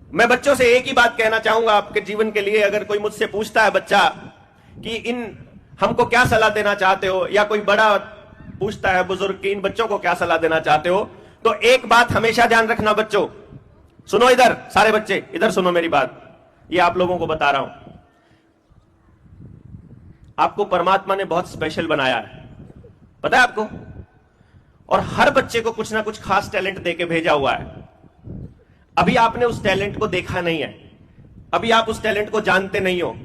मैं बच्चों से एक ही बात कहना चाहूंगा आपके जीवन के लिए। अगर कोई मुझसे पूछता है बच्चा कि इन हमको क्या सलाह देना चाहते हो, या कोई बड़ा पूछता है बुजुर्ग कि इन बच्चों को क्या सलाह देना चाहते हो, तो एक बात हमेशा ध्यान रखना बच्चों, सुनो इधर, सारे बच्चे इधर सुनो मेरी बात, ये आप लोगों को बता रहा हूं। आपको परमात्मा ने बहुत स्पेशल बनाया है, पता है आपको, और हर बच्चे को कुछ ना कुछ खास टैलेंट देके भेजा हुआ है। अभी आपने उस टैलेंट को देखा नहीं है, अभी आप उस टैलेंट को जानते नहीं हो,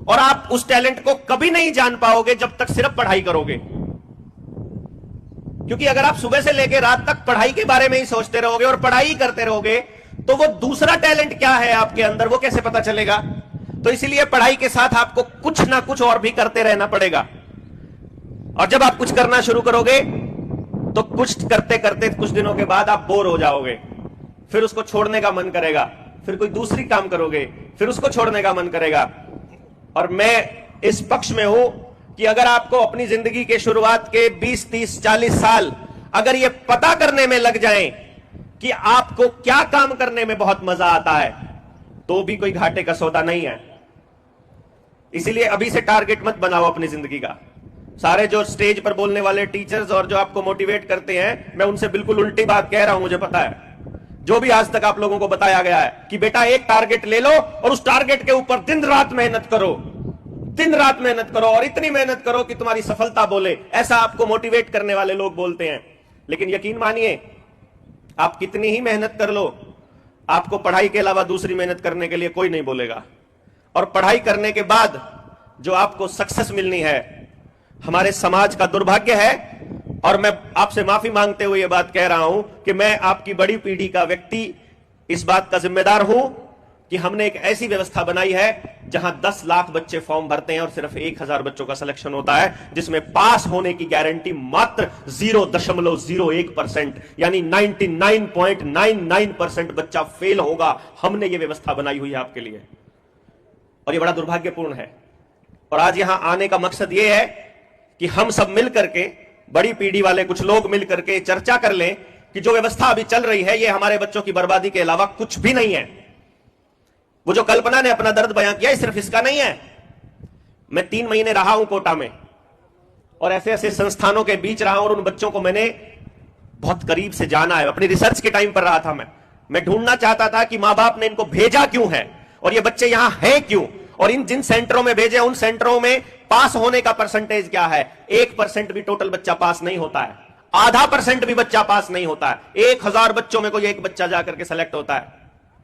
और आप उस टैलेंट को कभी नहीं जान पाओगे जब तक सिर्फ पढ़ाई करोगे। क्योंकि अगर आप सुबह से लेकर रात तक पढ़ाई के बारे में ही सोचते रहोगे और पढ़ाई ही करते रहोगे, तो वो दूसरा टैलेंट क्या है आपके अंदर वो कैसे पता चलेगा। तो इसीलिए पढ़ाई के साथ आपको कुछ ना कुछ और भी करते रहना पड़ेगा। और जब आप कुछ करना शुरू करोगे तो कुछ करते करते कुछ दिनों के बाद आप बोर हो जाओगे, फिर उसको छोड़ने का मन करेगा, फिर कोई दूसरी काम करोगे, फिर उसको छोड़ने का मन करेगा। और मैं इस पक्ष में हूं कि अगर आपको अपनी जिंदगी के शुरुआत के 20, 30, 40 साल अगर ये पता करने में लग जाएं कि आपको क्या काम करने में बहुत मजा आता है, तो भी कोई घाटे का सौदा नहीं है। इसीलिए अभी से टारगेट मत बनाओ अपनी जिंदगी का। सारे जो स्टेज पर बोलने वाले टीचर्स और जो आपको मोटिवेट करते हैं, मैं उनसे बिल्कुल उल्टी बात कह रहा हूं, मुझे पता है। जो भी आज तक आप लोगों को बताया गया है कि बेटा एक टारगेट ले लो और उस टारगेट के ऊपर दिन रात मेहनत करो, दिन रात मेहनत करो, और इतनी मेहनत करो कि तुम्हारी सफलता बोले, ऐसा आपको मोटिवेट करने वाले लोग बोलते हैं। लेकिन यकीन मानिए, आप कितनी ही मेहनत कर लो, आपको पढ़ाई के अलावा दूसरी मेहनत करने के लिए कोई नहीं बोलेगा। और पढ़ाई करने के बाद जो आपको सक्सेस मिलनी है, हमारे समाज का दुर्भाग्य है। और मैं आपसे माफी मांगते हुए यह बात कह रहा हूं कि मैं आपकी बड़ी पीढ़ी का व्यक्ति इस बात का जिम्मेदार हूं कि हमने एक ऐसी व्यवस्था बनाई है जहां 10 लाख बच्चे फॉर्म भरते हैं और सिर्फ 1000 बच्चों का सिलेक्शन होता है, जिसमें पास होने की गारंटी मात्र 0.01%, यानी 99.99% बच्चा फेल होगा। हमने यह व्यवस्था बनाई हुई है आपके लिए, और यह बड़ा दुर्भाग्यपूर्ण है। और आज यहां आने का मकसद यह है कि हम सब मिलकर के, बड़ी पीढ़ी वाले कुछ लोग मिलकर के चर्चा कर लें कि जो व्यवस्था अभी चल रही है, यह हमारे बच्चों की बर्बादी के अलावा कुछ भी नहीं है। वो जो कल्पना ने अपना दर्द बयां किया, सिर्फ इसका नहीं है। मैं 3 महीने रहा हूं कोटा में, और ऐसे ऐसे संस्थानों के बीच रहा हूं, और उन बच्चों को मैंने बहुत करीब से जाना है। अपनी रिसर्च के टाइम पर रहा था मैं ढूंढना चाहता था कि मां बाप ने इनको भेजा क्यों है, और ये बच्चे यहां हैं क्यों, और इन जिन सेंटरों में भेजे उन सेंटरों में पास होने का परसेंटेज क्या है। 1% भी टोटल बच्चा पास नहीं होता है, 0.5% भी बच्चा पास नहीं होता है। 1000 बच्चों में कोई एक बच्चा जाकर के सेलेक्ट होता है,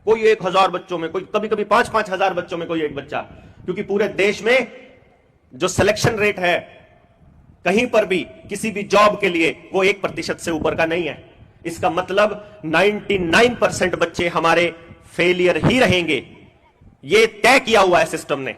कोई 1000 बच्चों में, कोई कभी कभी 5-5 हजार बच्चों में कोई एक बच्चा। क्योंकि पूरे देश में जो सिलेक्शन रेट है कहीं पर भी किसी भी जॉब के लिए, वो 1% से ऊपर का नहीं है। इसका मतलब 99% बच्चे हमारे फेलियर ही रहेंगे। ये तय किया हुआ है सिस्टम ने।